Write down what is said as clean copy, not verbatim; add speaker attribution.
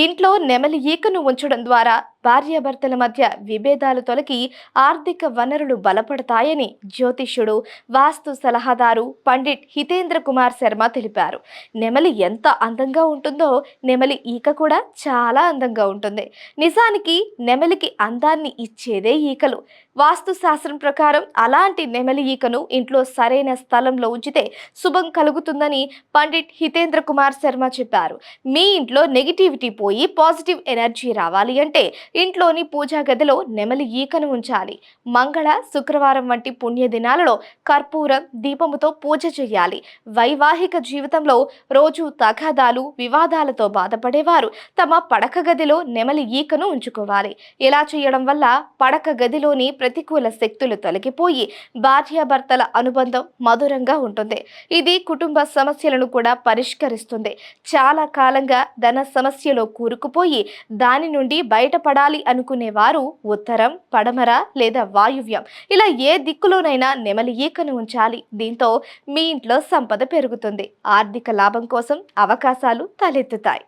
Speaker 1: ఇంట్లో నెమలి ఈకను ఉంచడం ద్వారా భార్యాభర్తల మధ్య విభేదాలు తొలగి ఆర్థిక వనరులు బలపడతాయని జ్యోతిష్యుడు, వాస్తు సలహాదారు పండిట్ హితేంద్ర కుమార్ శర్మ తెలిపారు. నెమలి ఎంత అందంగా ఉంటుందో నెమలి ఈక కూడా చాలా అందంగా ఉంటుంది. నిజానికి నెమలికి అందాన్ని ఇచ్చేదే ఈకలు. వాస్తు శాస్త్రం ప్రకారం అలాంటి నెమలి ఈకను ఇంట్లో సరైన స్థలంలో ఉంచితే శుభం కలుగుతుందని పండిట్ హితేంద్ర కుమార్ శర్మ చెప్పారు. మీ ఇంట్లో నెగిటివిటీ పోయి పాజిటివ్ ఎనర్జీ రావాలి అంటే ఇంట్లోని పూజా గదిలో నెమలి ఈకను ఉంచాలి. మంగళ, శుక్రవారం వంటి పుణ్య దినాలలో కర్పూరం, దీపముతో పూజ చేయాలి. వైవాహిక జీవితంలో రోజు తగాదాలు, వివాదాలతో బాధపడేవారు తమ పడక గదిలో నెమలి ఈకను ఉంచుకోవాలి. ఇలా చేయడం వల్ల పడక గదిలోని ప్రతికూల శక్తులు తొలగిపోయి భార్యాభర్తల అనుబంధం మధురంగా ఉంటుంది. ఇది కుటుంబ సమస్యలను కూడా పరిష్కరిస్తుంది. చాలా కాలంగా ధన సమస్యలో కూరుకుపోయి దాని నుండి బయటపడాలి అనుకునేవారు ఉత్తరం, పడమర లేదా వాయువ్యం ఇలా ఏ దిక్కులోనైనా నెమలి ఈకను ఉంచాలి. దీంతో మీ ఇంట్లో సంపద పెరుగుతుంది. ఆర్థిక లాభం కోసం అవకాశాలు తలెత్తుతాయి.